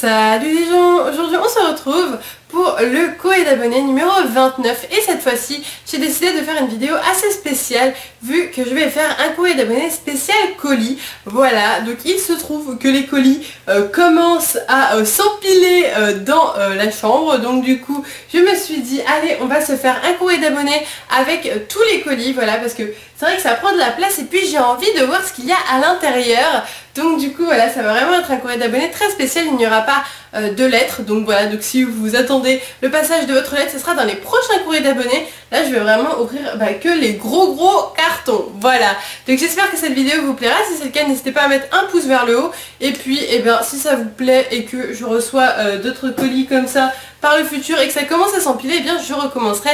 Salut les gens, aujourd'hui on se retrouve pour le courrier d'abonnés numéro 29 et cette fois-ci j'ai décidé de faire une vidéo assez spéciale vu que je vais faire un courrier d'abonnés spécial colis. Voilà, donc il se trouve que les colis commencent à s'empiler dans la chambre, donc du coup je me suis dit allez on va se faire un courrier d'abonnés avec tous les colis, voilà, parce que c'est vrai que ça prend de la place et puis j'ai envie de voir ce qu'il y a à l'intérieur. Donc du coup voilà, ça va vraiment être un courrier d'abonnés très spécial, il n'y aura pas de lettres, donc voilà, donc si vous attendez le passage de votre lettre, ce sera dans les prochains courriers d'abonnés. Là je vais vraiment ouvrir que les gros cartons, voilà. Donc j'espère que cette vidéo vous plaira, si c'est le cas n'hésitez pas à mettre un pouce vers le haut. Et puis si ça vous plaît et que je reçois d'autres colis comme ça par le futur et que ça commence à s'empiler, eh bien je recommencerai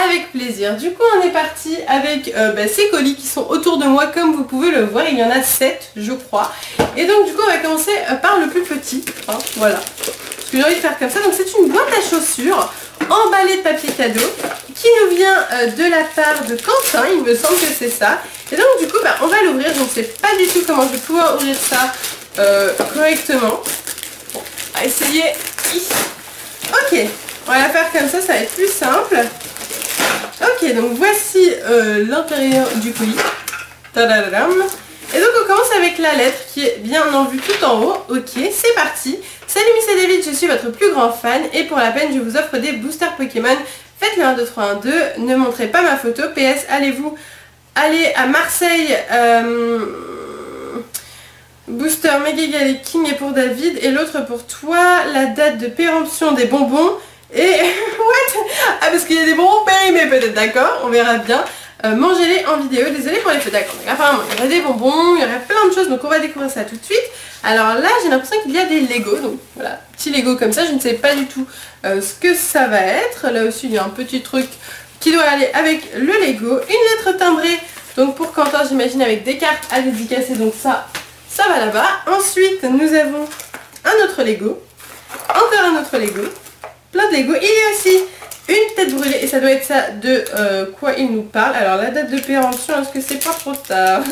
avec plaisir. Du coup on est parti avec ces colis qui sont autour de moi, comme vous pouvez le voir, il y en a 7 je crois. Et donc du coup on va commencer par le plus petit, hein, voilà, ce que j'ai envie de faire comme ça. Donc c'est une boîte à chaussures emballée de papier cadeau qui nous vient de la part de Quentin, il me semble que c'est ça. Et donc du coup on va l'ouvrir, je ne sais pas du tout comment je vais pouvoir ouvrir ça correctement. Bon, on va essayer. Ok, on va la faire comme ça va être plus simple. Ok, donc voici l'intérieur du colis. Tadadam. Et donc on commence avec la lettre qui est bien en vue tout en haut. Ok, c'est parti. Salut Miss et David, je suis votre plus grand fan et pour la peine je vous offre des boosters Pokémon. Faites le 1, 2, 3, 1, 2. Ne montrez pas ma photo. PS, allez à Marseille. Booster Mega Galactic King est pour David et l'autre pour toi. La date de péremption des bonbons et... What? Ah, parce qu'il y a des bonbons périmés peut-être, d'accord, on verra bien. Mangez-les en vidéo, désolé pour les feux, d'accord. Apparemment il y aurait des bonbons, il y aurait plein de choses, donc on va découvrir ça tout de suite. Alors là j'ai l'impression qu'il y a des Lego, donc voilà, petit Lego comme ça, je ne sais pas du tout ce que ça va être. Là aussi il y a un petit truc qui doit aller avec le Lego. Une lettre timbrée, donc pour Quentin j'imagine, avec des cartes à dédicacer, donc ça va là-bas. Ensuite nous avons un autre Lego, encore un autre Lego, plein de Lego. Il y a aussi une tête brûlée et ça doit être ça de quoi il nous parle. Alors la date de péremption, est-ce que c'est pas trop tard?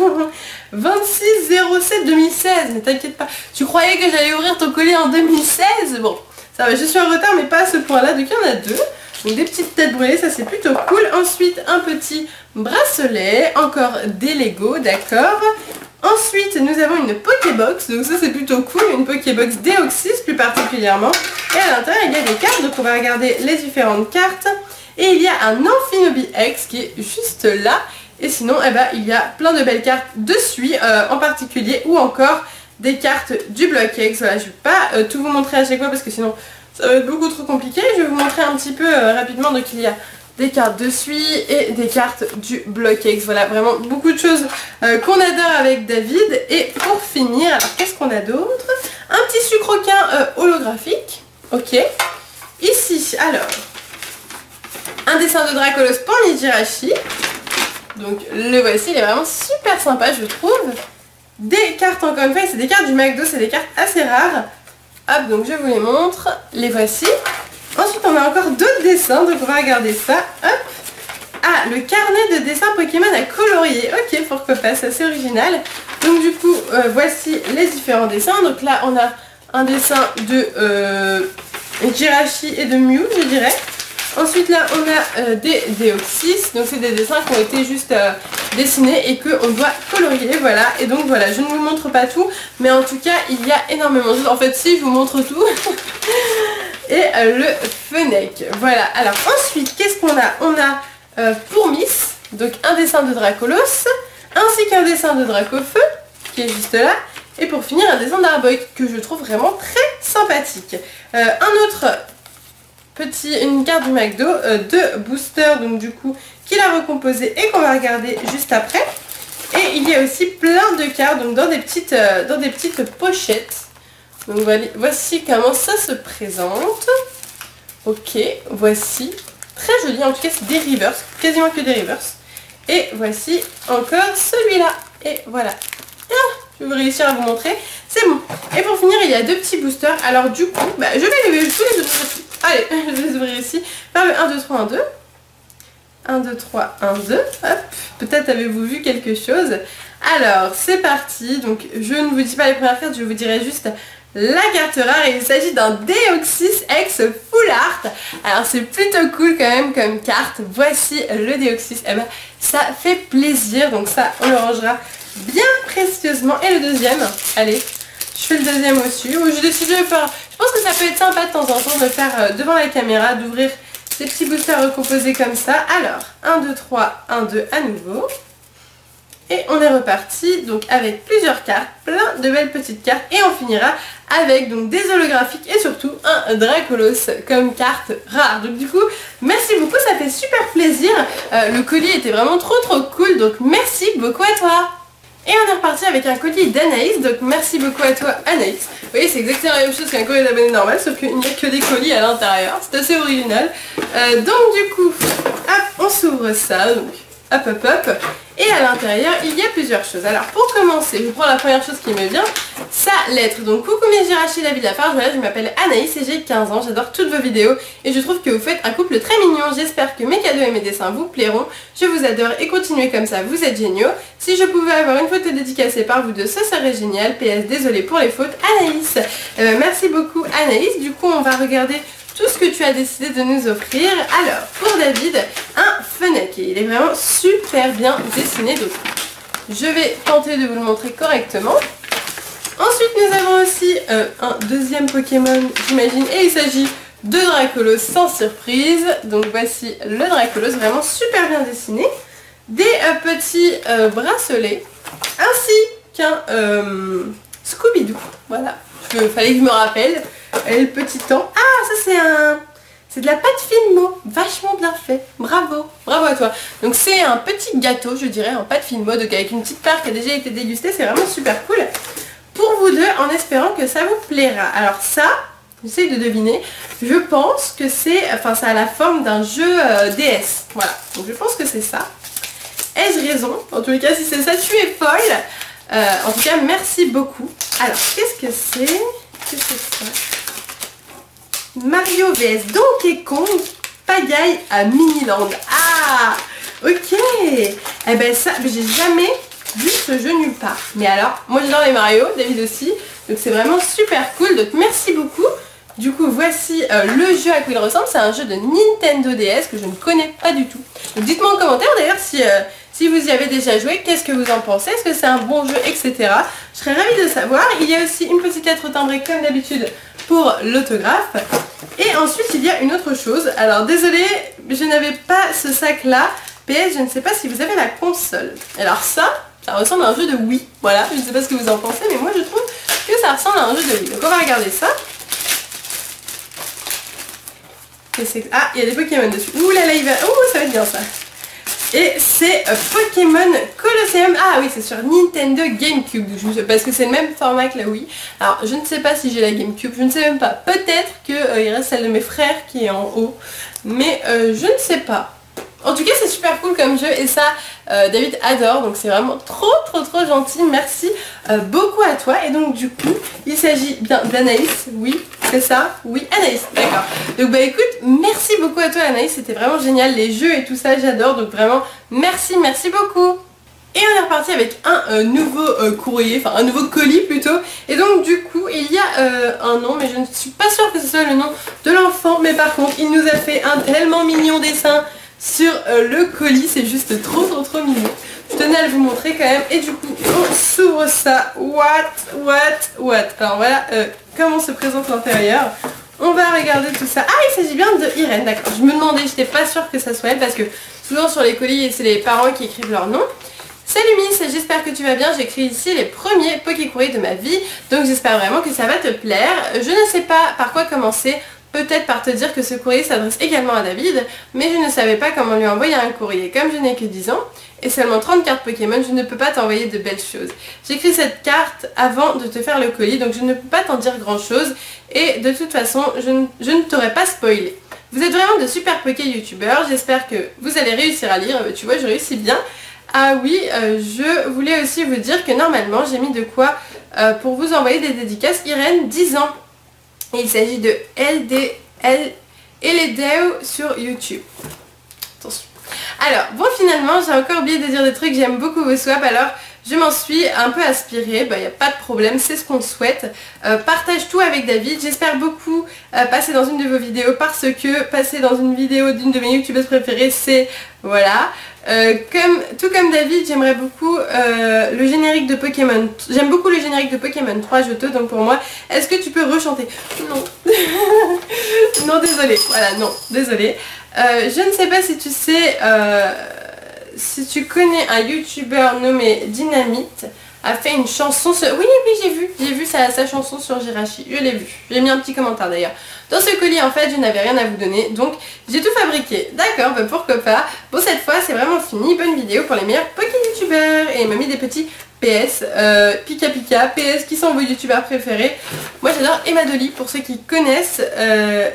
26/07/2016, mais t'inquiète pas, tu croyais que j'allais ouvrir ton colis en 2016? Bon, ça va, je suis en retard mais pas à ce point-là, donc il y en a deux. Donc des petites têtes brûlées, ça c'est plutôt cool. Ensuite un petit bracelet, encore des Lego, d'accord. Ensuite nous avons une Pokébox, donc ça c'est plutôt cool, une Pokébox Deoxys plus particulièrement. Et à l'intérieur il y a des cartes, donc on va regarder les différentes cartes. Et il y a un Amphinobi X qui est juste là. Et sinon il y a plein de belles cartes de Suie en particulier, ou encore des cartes du bloc X. Voilà, je ne vais pas tout vous montrer à chaque fois parce que sinon ça va être beaucoup trop compliqué. Je vais vous montrer un petit peu rapidement. Donc il y a des cartes de Suie et des cartes du bloc X. Voilà, vraiment beaucoup de choses qu'on adore avec David. Et pour finir, alors qu'est-ce qu'on a d'autre? Un petit sucroquin holographique. Ok. Ici, alors, un dessin de Dracolos pour Nijirachi. Donc le voici, il est vraiment super sympa je trouve. Des cartes encore une fois, c'est des cartes du McDo, c'est des cartes assez rares. Hop, donc je vous les montre. Les voici. Ensuite on a encore d'autres dessins, donc on va regarder ça. Hop. Ah, le carnet de dessins Pokémon à colorier. Ok, pourquoi pas, c'est assez original. Donc du coup, voici les différents dessins. Donc là on a un dessin de Jirachi et de Mew, je dirais. Ensuite là on a des Deoxys, donc c'est des dessins qui ont été juste dessinés et qu'on doit colorier, voilà. Et donc voilà, je ne vous montre pas tout, mais en tout cas il y a énormément de choses. En fait si, je vous montre tout. Et le Fennec, voilà. Alors ensuite qu'est-ce qu'on a? On a pour Miss, donc un dessin de Dracolos, ainsi qu'un dessin de Dracofeu, qui est juste là. Et pour finir un dessin d'Arboy que je trouve vraiment très sympathique. Un autre... une carte du McDo de Booster, donc du coup qu'il a recomposé et qu'on va regarder juste après. Et il y a aussi plein de cartes donc dans des petites pochettes. Donc voici comment ça se présente. Ok, voici, très joli, en tout cas c'est des reverse, quasiment que des reverse. Et voici encore celui-là. Et voilà. Je vais réussir à vous montrer, c'est bon. Et pour finir il y a deux petits boosters. Alors du coup je vais tous les ouvrir. Allez, je vais les ouvrir ici. Par le 1, 2, 3, 1, 2. 1, 2, 3, 1, 2. Hop. Peut-être avez-vous vu quelque chose. Alors, c'est parti. Donc, je ne vous dis pas les premières cartes, je vous dirai juste la carte rare et il s'agit d'un Deoxys X Full Art. Alors c'est plutôt cool quand même comme carte. Voici le Deoxys. Eh ben, ça fait plaisir, donc ça on le rangera bien précieusement. Et le deuxième, allez, je fais le deuxième aussi. J'ai décidé de faire, je pense que ça peut être sympa de temps en temps de faire devant la caméra, d'ouvrir ces petits boosters recomposés comme ça. Alors, 1, 2, 3, 1, 2 à nouveau. Et on est reparti donc avec plusieurs cartes, plein de belles petites cartes. Et on finira avec donc des holographiques et surtout un Dracolos comme carte rare. Donc du coup, merci beaucoup, ça fait super plaisir. Le colis était vraiment trop cool, donc merci beaucoup à toi. Et on est reparti avec un colis d'Anaïs, donc merci beaucoup à toi Anaïs. Vous voyez, c'est exactement la même chose qu'un colis d'abonné normal, sauf qu'il n'y a que des colis à l'intérieur. C'est assez original. Donc du coup, hop, on s'ouvre ça. Donc hop. Et à l'intérieur, il y a plusieurs choses. Alors pour commencer, je prends la première chose qui me vient, sa lettre. Donc coucou mes Girachi la vie de la farge, voilà, je m'appelle Anaïs et j'ai 15 ans, j'adore toutes vos vidéos et je trouve que vous faites un couple très mignon. J'espère que mes cadeaux et mes dessins vous plairont. Je vous adore et continuez comme ça, vous êtes géniaux. Si je pouvais avoir une photo dédicacée par vous deux, ce serait génial. PS, désolée pour les fautes, Anaïs. Merci beaucoup Anaïs. Du coup, on va regarder tout ce que tu as décidé de nous offrir. Alors, pour David, un Fennec. Et il est vraiment super bien dessiné. Donc, je vais tenter de vous le montrer correctement. Ensuite, nous avons aussi un deuxième Pokémon, j'imagine. Et il s'agit de Dracolos sans surprise. Donc, voici le Dracolos, vraiment super bien dessiné. Des petits bracelets. Ainsi qu'un Scooby-Doo. Voilà. Fallait que je me rappelle. Et le petit temps. Ah, ça c'est de la pâte Filmo. Vachement bien fait. Bravo. Bravo à toi. Donc c'est un petit gâteau, je dirais, en pâte Filmo. Donc avec une petite part qui a déjà été dégustée. C'est vraiment super cool. Pour vous deux, en espérant que ça vous plaira. Alors ça, j'essaie de deviner. Je pense que c'est... Enfin, ça a la forme d'un jeu DS. Voilà. Donc je pense que c'est ça. Ai-je raison? En tous les cas, si c'est ça, tu es folle. En tout cas, merci beaucoup. Alors, qu'est-ce que c'est? Qu'est-ce que c'est ça? Mario vs Donkey Kong Pagaille à Miniland. Ah, ok. Eh ben ça, j'ai jamais vu ce jeu nulle part. Mais alors, moi j'adore les Mario, David aussi. Donc c'est vraiment super cool. Donc merci beaucoup. Du coup, voici le jeu à quoi il ressemble. C'est un jeu de Nintendo DS que je ne connais pas du tout. Donc dites-moi en commentaire d'ailleurs si vous y avez déjà joué, qu'est-ce que vous en pensez? Est-ce que c'est un bon jeu, etc. Je serais ravie de savoir. Il y a aussi une petite lettre timbrée comme d'habitude pour l'autographe. Et ensuite, il y a une autre chose. Alors, désolée, je n'avais pas ce sac-là. PS, je ne sais pas si vous avez la console. Alors ça ressemble à un jeu de Wii. Voilà, je ne sais pas ce que vous en pensez, mais moi je trouve que ça ressemble à un jeu de Wii. Donc on va regarder ça. Ah, il y a des Pokémon dessus. Ouh là là, ça va être bien ça. Et c'est Pokémon Colosseum. Ah oui, c'est sur Nintendo GameCube. Parce que c'est le même format que la Wii. Alors, je ne sais pas si j'ai la GameCube. Je ne sais même pas. Peut-être qu'il reste celle de mes frères qui est en haut. Mais je ne sais pas. En tout cas, c'est super cool comme jeu. Et ça, David adore. Donc, c'est vraiment trop gentil. Merci beaucoup à toi. Et donc, du coup, il s'agit bien d'Anaïs. Oui, c'est ça? Oui, Anaïs. D'accord. Donc, bah écoute, merci beaucoup à toi, Anaïs. C'était vraiment génial. Les jeux et tout ça, j'adore. Donc, vraiment, merci beaucoup. Et on est reparti avec un nouveau courrier, enfin un nouveau colis plutôt. Et donc du coup il y a un nom, mais je ne suis pas sûre que ce soit le nom de l'enfant. Mais par contre il nous a fait un tellement mignon dessin sur le colis, c'est juste trop mignon. Je tenais à vous montrer quand même. Et du coup on s'ouvre ça. What? Alors voilà comment se présente l'intérieur. On va regarder tout ça. Ah, il s'agit bien de Irène, d'accord. Je me demandais, j'étais pas sûre que ça soit elle parce que souvent sur les colis c'est les parents qui écrivent leur nom. Salut Miss, j'espère que tu vas bien, j'écris ici les premiers Poké-courriers de ma vie, donc j'espère vraiment que ça va te plaire. Je ne sais pas par quoi commencer, peut-être par te dire que ce courrier s'adresse également à David, mais je ne savais pas comment lui envoyer un courrier. Comme je n'ai que 10 ans et seulement 30 cartes Pokémon, je ne peux pas t'envoyer de belles choses. J'écris cette carte avant de te faire le colis, donc je ne peux pas t'en dire grand chose, et de toute façon, je ne t'aurais pas spoilé. Vous êtes vraiment de super Poké youtubeurs, j'espère que vous allez réussir à lire, tu vois, je réussis bien. Ah oui, je voulais aussi vous dire que normalement j'ai mis de quoi pour vous envoyer des dédicaces. Irène, 10 ans. Et il s'agit de LDL et les Deo sur YouTube. Attention. Alors, bon finalement, j'ai encore oublié de dire des trucs, j'aime beaucoup vos swaps, alors je m'en suis un peu inspirée, il n'y a pas de problème, c'est ce qu'on souhaite. Partage tout avec David, j'espère beaucoup passer dans une de vos vidéos parce que passer dans une vidéo d'une de mes youtubeuses préférées, c'est voilà. Tout comme David, j'aimerais beaucoup le générique de Pokémon. J'aime beaucoup le générique de Pokémon 3 Johto, donc pour moi, est-ce que tu peux rechanter? Non. Non, désolé. Voilà, non, désolé. Je ne sais pas si tu sais, si tu connais un youtubeur nommé Dynamite, a fait une chanson sur... Oui, j'ai vu sa chanson sur Jirachi, je l'ai vu. J'ai mis un petit commentaire d'ailleurs. Dans ce colis, en fait, je n'avais rien à vous donner, donc j'ai tout fabriqué. D'accord, pourquoi pas. Bon, cette fois, c'est vraiment fini. Bonne vidéo pour les meilleurs Poké-youtubeurs. Et il m'a mis des petits PS, Pika Pika, PS qui sont vos youtubeurs préférés. Moi, j'adore Emma Dolly, pour ceux qui connaissent.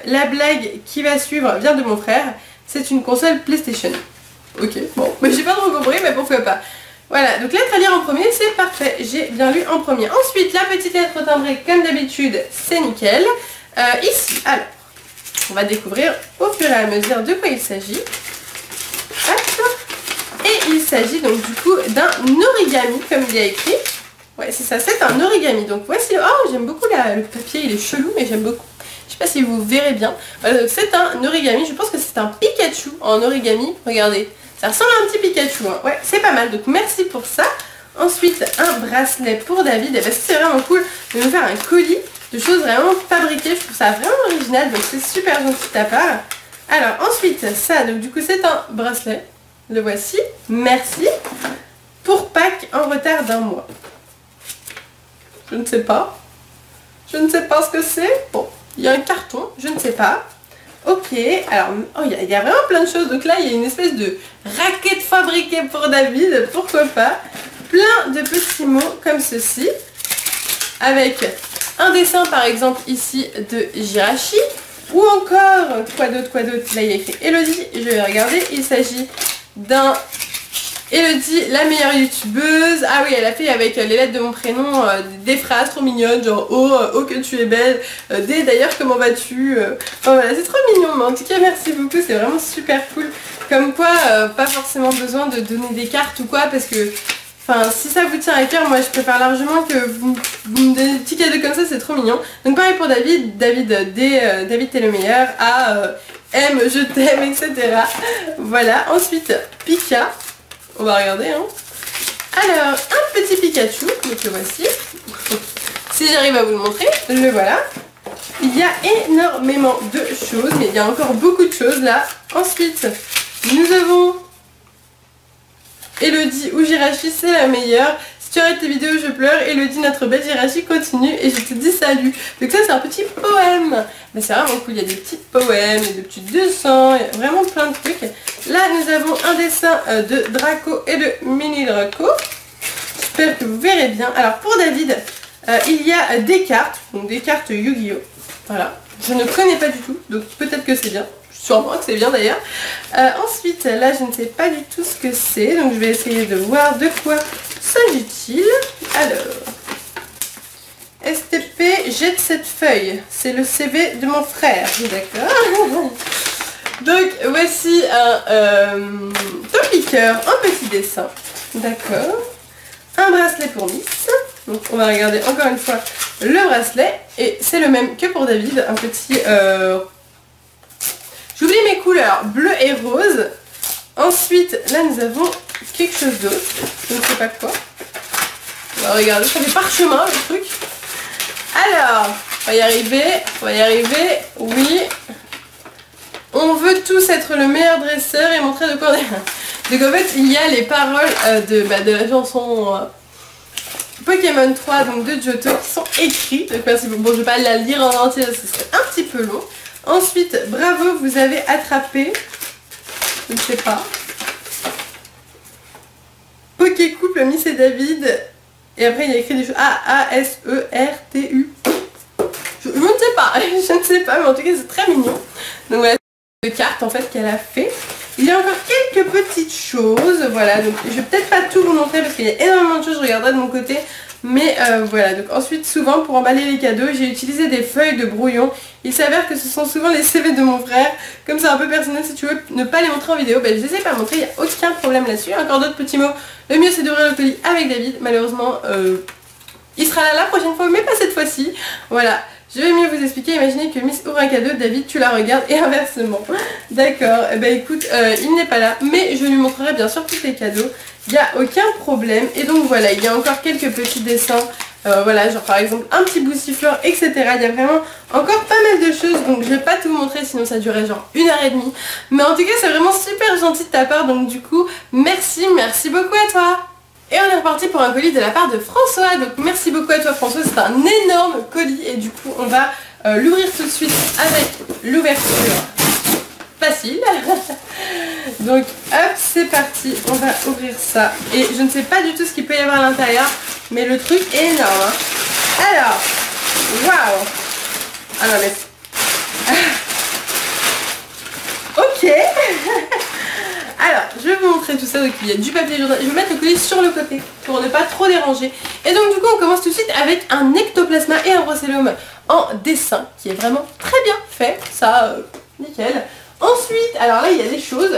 La blague qui va suivre vient de mon frère. C'est une console PlayStation. Ok, bon, mais j'ai pas trop compris, mais pourquoi pas. Voilà, donc lettre à lire en premier, c'est parfait, j'ai bien lu en premier. Ensuite, la petite lettre timbrée, comme d'habitude, c'est nickel. Ici, alors, on va découvrir au fur et à mesure de quoi il s'agit. Et il s'agit donc du coup d'un origami, comme il y a écrit. Ouais, c'est ça, c'est un origami. Donc voici, oh, j'aime beaucoup le papier, il est chelou, mais j'aime beaucoup. Je sais pas si vous verrez bien. C'est un origami, je pense que c'est un Pikachu en origami, regardez. Ça ressemble à un petit Pikachu, hein. Ouais, c'est pas mal, donc merci pour ça. Ensuite, un bracelet pour David, et parce que c'est vraiment cool de nous faire un colis de choses vraiment fabriquées. Je trouve ça vraiment original, donc c'est super gentil de ta part. Alors ensuite, ça, donc du coup c'est un bracelet, le voici, merci. Pour Pâques en retard d'un mois. Je ne sais pas. Je ne sais pas ce que c'est. Bon, il y a un carton, je ne sais pas. Ok, alors oh, il y a vraiment plein de choses. Donc là, il y a une espèce de raquette fabriquée pour David, pourquoi pas. Plein de petits mots comme ceci. Avec un dessin par exemple ici de Jirachi. Ou encore, quoi d'autre. Là, il y a écrit Elodie, je vais regarder. Il s'agit d'un... Elodie, la meilleure youtubeuse. Ah oui, elle a fait avec les lettres de mon prénom des phrases trop mignonnes, genre oh que tu es belle, D d'ailleurs comment vas-tu, enfin voilà, c'est trop mignon, mais en tout cas merci beaucoup, c'est vraiment super cool. Comme quoi, pas forcément besoin de donner des cartes ou quoi, parce que enfin si ça vous tient à cœur, moi je préfère largement que vous me donnez des petits cadeaux comme ça, c'est trop mignon. Donc pareil pour David, David t'es le meilleur, M, je t'aime, etc. Voilà, ensuite Pika. On va regarder, hein. Alors, un petit Pikachu, donc le voici. Si j'arrive à vous le montrer, le voilà. Il y a énormément de choses, mais il y a encore beaucoup de choses là. Ensuite, nous avons Elodie ou Jirachi, c'est la meilleure. Si tu arrêtes tes vidéos, je pleure. Elodie, notre belle Jirachi, continue et je te dis salut. Donc ça, c'est un petit poème. Mais c'est vraiment cool, il y a des petits poèmes, et des petits dessins, il y a vraiment plein de trucs. Là, nous avons un dessin de Draco et de Mini Draco. J'espère que vous verrez bien. Alors, pour David, il y a des cartes, donc des cartes Yu-Gi-Oh! Voilà, je ne connais pas du tout, donc peut-être que c'est bien. Sûrement que c'est bien d'ailleurs. Ensuite, là, je ne sais pas du tout ce que c'est, donc je vais essayer de voir de quoi s'agit-il. Alors, STP, jette cette feuille. C'est le CV de mon frère, d'accord. Donc, voici un topiqueur, un petit dessin, d'accord. Un bracelet pour Miss. Donc, on va regarder encore une fois le bracelet. Et c'est le même que pour David, un petit... J'oublie mes couleurs, bleu et rose. Ensuite, là, nous avons quelque chose d'autre. Je ne sais pas quoi. On va regarder, ça fait parchemin, le truc. Alors, on va y arriver, oui. On veut tous être le meilleur dresseur et montrer de quoi on est. Donc en fait, il y a les paroles de la chanson Pokémon 3, donc de Johto, qui sont écrites. Donc merci beaucoup. Bon, je vais pas la lire en entier, ce serait un petit peu long. Ensuite, bravo, vous avez attrapé, je ne sais pas, Poké Couple, Miss et David. Et après, il y a écrit des choses. A-S-E-R-T-U. Je ne sais pas, je ne sais pas, mais en tout cas, c'est très mignon. Donc voilà, de cartes en fait qu'elle a fait. Il y a encore quelques petites choses, voilà. Donc je vais peut-être pas tout vous montrer parce qu'il y a énormément de choses, je regarderai de mon côté. Mais voilà, donc ensuite souvent pour emballer les cadeaux j'ai utilisé des feuilles de brouillon. Il s'avère que ce sont souvent les CV de mon frère. Comme c'est un peu personnel, si tu veux ne pas les montrer en vidéo, ben, je les ai pas montrés, il n'y a aucun problème là-dessus. Encore d'autres petits mots, le mieux c'est d'ouvrir le colis avec David. Malheureusement il sera là la prochaine fois mais pas cette fois-ci. Voilà. Je vais mieux vous expliquer, imaginez que Miss ouvre un cadeau, David tu la regardes et inversement. D'accord, eh ben écoute, il n'est pas là, mais je lui montrerai bien sûr tous les cadeaux, il n'y a aucun problème. Et donc voilà, il y a encore quelques petits dessins, voilà, genre par exemple un petit boussifleur, etc. Il y a vraiment encore pas mal de choses, donc je vais pas tout vous montrer sinon ça durerait genre 1h30. Mais en tout cas c'est vraiment super gentil de ta part, donc du coup, merci beaucoup à toi. Et on est reparti pour un colis de la part de François, donc merci beaucoup à toi François, c'est un énorme colis et du coup on va l'ouvrir tout de suite avec l'ouverture facile. Donc hop c'est parti, on va ouvrir ça et je ne sais pas du tout ce qu'il peut y avoir à l'intérieur mais le truc est énorme hein. Alors, waouh. Ah non mais... Ok. Alors, je vais vous montrer tout ça, donc il y a du papier journal, je vais mettre le colis sur le côté pour ne pas trop déranger. Et donc du coup on commence tout de suite avec un ectoplasma et un brocellum en dessin qui est vraiment très bien fait, ça nickel. Ensuite, alors là il y a des choses,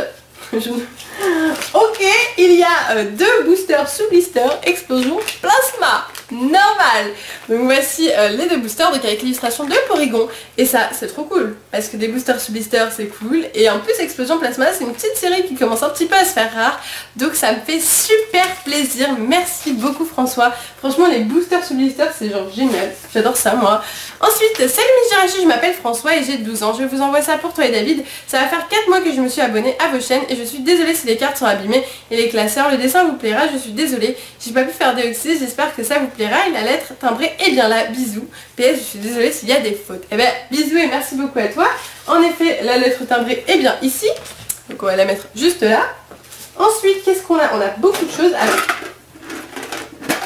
ok, il y a deux boosters sous blister explosion plasma. Normal. Donc voici les deux boosters, donc avec l'illustration de Porygon. Et ça c'est trop cool parce que des boosters sous blister c'est cool. Et en plus Explosion Plasma c'est une petite série qui commence un petit peu à se faire rare. Donc ça me fait super plaisir. Merci beaucoup François. Franchement les boosters sous blister c'est genre génial. J'adore ça moi. Ensuite salut Miss Jirachi, je m'appelle François et j'ai 12 ans. Je vous envoie ça pour toi et David. Ça va faire 4 mois que je me suis abonnée à vos chaînes. Et je suis désolée si les cartes sont abîmées et les classeurs. Le dessin vous plaira, je suis désolée. J'ai pas pu faire Déoxys, j'espère que ça vous plaira. Et la lettre timbrée est bien là, bisous. PS, je suis désolée s'il y a des fautes. Eh ben bisous et merci beaucoup à toi. En effet, la lettre timbrée est bien ici. Donc on va la mettre juste là. Ensuite, qu'est-ce qu'on a? On a beaucoup de choses. Alors,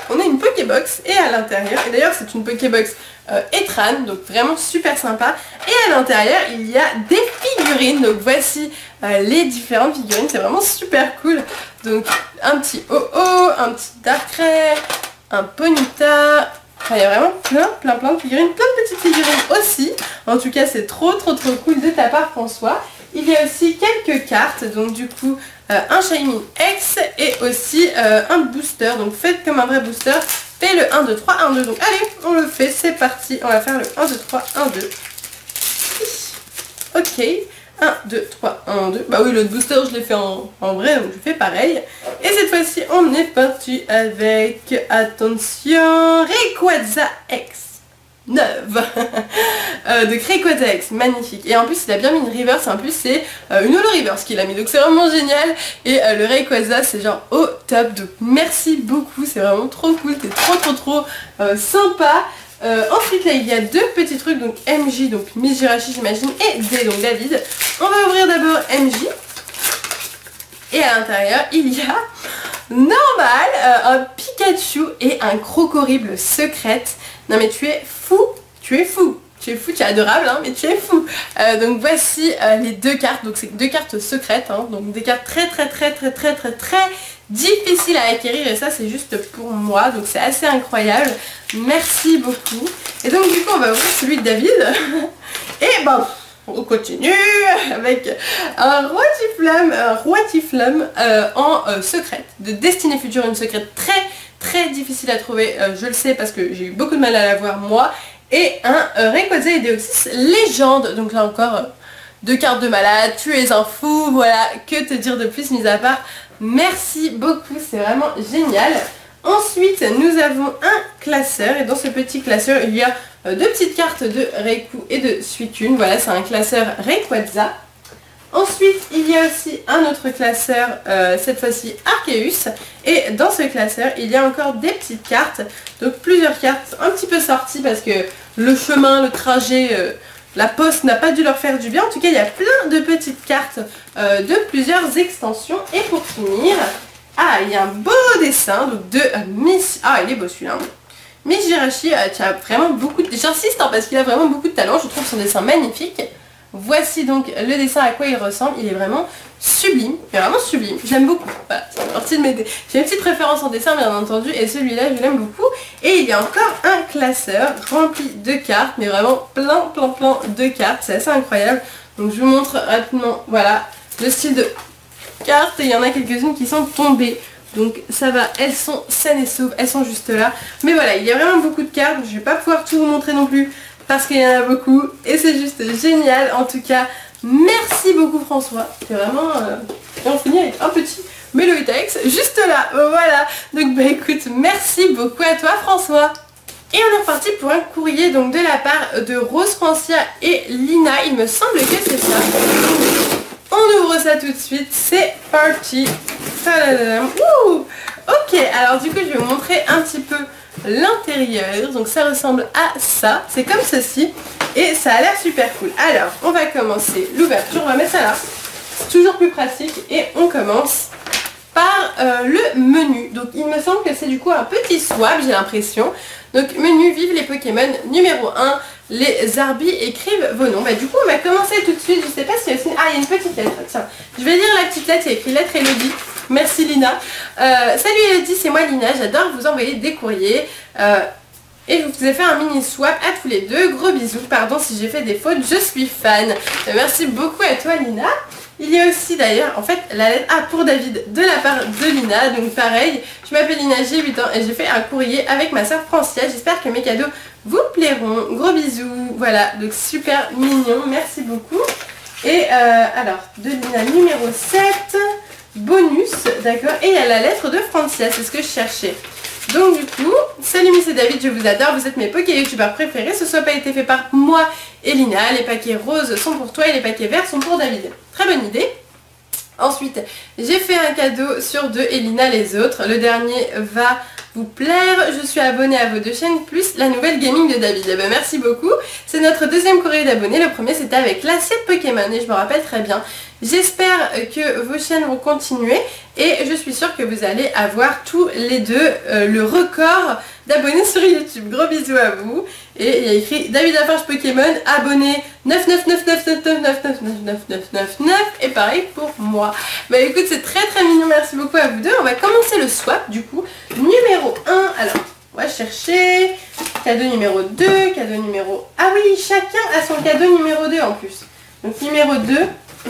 on a une Pokébox et à l'intérieur, et d'ailleurs c'est une Pokébox Etran, donc vraiment super sympa. Et à l'intérieur, il y a des figurines. Donc voici les différentes figurines, c'est vraiment super cool. Donc un petit Oh-Oh, un petit Darkrai, un Ponyta, enfin il y a vraiment plein de figurines, plein de petites figurines aussi. En tout cas c'est trop cool de ta part François. Il y a aussi quelques cartes, donc du coup un Shiny X et aussi un booster. Donc faites comme un vrai booster, fais le 1, 2, 3, 1, 2. Donc allez, on le fait, c'est parti, on va faire le 1, 2, 3, 1, 2. Ok. 1, 2, 3, 1, 2. Bah oui, l'autre booster, je l'ai fait en vrai, donc je fais pareil. Et cette fois-ci, on est parti avec, attention, Rayquaza X. 9 de Rayquaza X, magnifique. Et en plus, il a bien mis une reverse, en plus, c'est une holo reverse qu'il a mis, donc c'est vraiment génial. Et le Rayquaza, c'est genre au top, donc merci beaucoup, c'est vraiment trop cool, t'es trop sympa. Ensuite là il y a deux petits trucs, donc MJ, donc Miss Jirachi j'imagine, et D, donc David. On va ouvrir d'abord MJ. Et à l'intérieur il y a normal un Pikachu et un Crocorible secrète. Non mais tu es fou, tu es adorable hein, mais tu es fou. Donc voici les deux cartes, donc c'est deux cartes secrètes, hein, donc des cartes très difficiles à acquérir et ça c'est juste pour moi, donc c'est assez incroyable. Merci beaucoup. Et donc du coup on va ouvrir celui de David. Et bon, on continue avec un Roitiflamme en secrète, de Destinée Future, une secrète très difficile à trouver, je le sais parce que j'ai eu beaucoup de mal à l'avoir moi. Et un Rayquaza et Deoxys légende, donc là encore deux cartes de malade, tu es un fou, voilà, que te dire de plus mis à part. Merci beaucoup, c'est vraiment génial. Ensuite nous avons un classeur et dans ce petit classeur il y a deux petites cartes de Raikou et de Suicune, voilà c'est un classeur Rayquaza. Ensuite il y a aussi un autre classeur, cette fois-ci Arceus, et dans ce classeur il y a encore des petites cartes, donc plusieurs cartes un petit peu sorties parce que le chemin, le trajet, la poste n'a pas dû leur faire du bien. En tout cas il y a plein de petites cartes de plusieurs extensions. Et pour finir, il y a un beau dessin donc de Miss... Ah il est beau celui-là. Miss Jirachi, tu as vraiment beaucoup de... J'insiste hein, parce qu'il a vraiment beaucoup de talent, je trouve son dessin magnifique. Voici donc le dessin à quoi il ressemble, il est vraiment sublime. est vraiment sublime, j'aime beaucoup. Voilà, c'est partie de mes... J'ai une petite préférence en dessin bien entendu et celui-là je l'aime beaucoup. Et il y a encore un classeur rempli de cartes, mais vraiment plein de cartes, c'est assez incroyable. Donc je vous montre rapidement, voilà, le style de cartes et il y en a quelques-unes qui sont tombées. Donc ça va, elles sont saines et sauves, elles sont juste là. Mais voilà, il y a vraiment beaucoup de cartes, je vais pas pouvoir tout vous montrer non plus parce qu'il y en a beaucoup et c'est juste génial. En tout cas, merci beaucoup François, c'est vraiment... Et on finit avec un petit Méloïtex juste là, voilà. Donc bah écoute, merci beaucoup à toi François. Et on est reparti pour un courrier donc de la part de Rose Francia et Lina, il me semble que c'est ça. On ouvre ça tout de suite, c'est parti. Ouh. Ok, alors du coup je vais vous montrer un petit peu l'intérieur. Donc ça ressemble à ça, c'est comme ceci. Et ça a l'air super cool. Alors, on va commencer l'ouverture, on va mettre ça là. C'est toujours plus pratique. Et on commence par le menu. Donc il me semble que c'est du coup un petit swap, j'ai l'impression. Donc menu, vive les Pokémon, numéro 1. Les Arby écrivent vos noms. Bah, du coup on va commencer tout de suite. Je sais pas s'il y a aussi... Ah, il y a une petite lettre. Tiens, je vais lire la petite lettre. Il y a écrit lettre Elodie. Merci Lina. Salut Elodie, c'est moi Lina. J'adore vous envoyer des courriers. Et je vous ai fait un mini swap à tous les deux. Gros bisous. Pardon si j'ai fait des fautes. Je suis fan. Merci beaucoup à toi Lina. Il y a aussi d'ailleurs en fait la lettre A pour David de la part de Lina. Donc pareil, je m'appelle Lina, j'ai 8 ans et j'ai fait un courrier avec ma soeur Francia. J'espère que mes cadeaux vous plairont. Gros bisous. Voilà, donc super mignon. Merci beaucoup. Et alors, de Lina numéro 7. Bonus, d'accord. Et il y a la lettre de Francia, c'est ce que je cherchais. Donc du coup, salut Miss et David, je vous adore, vous êtes mes Poké youtubeurs préférés. Ce swap a été fait par moi et Lina. Les paquets roses sont pour toi et les paquets verts sont pour David. Très bonne idée. Ensuite, j'ai fait un cadeau sur 2 et Lina les autres. Le dernier va vous plaire. Je suis abonnée à vos 2 chaînes plus la nouvelle gaming de David. Eh ben, merci beaucoup. C'est notre deuxième courrier d'abonnés. Le premier c'était avec l'assiette Pokémon et je me rappelle très bien. J'espère que vos chaînes vont continuer et je suis sûre que vous allez avoir tous les deux le record d'abonnés sur YouTube. Gros bisous à vous. Et il y a écrit David Lafarge Pokémon, abonné 99999999999 et pareil pour moi. Bah écoute, c'est très mignon, merci beaucoup à vous deux. On va commencer le swap du coup. Numéro 1, alors on va chercher cadeau numéro 2, cadeau numéro... Ah oui, chacun a son cadeau numéro 2 en plus. Donc numéro 2,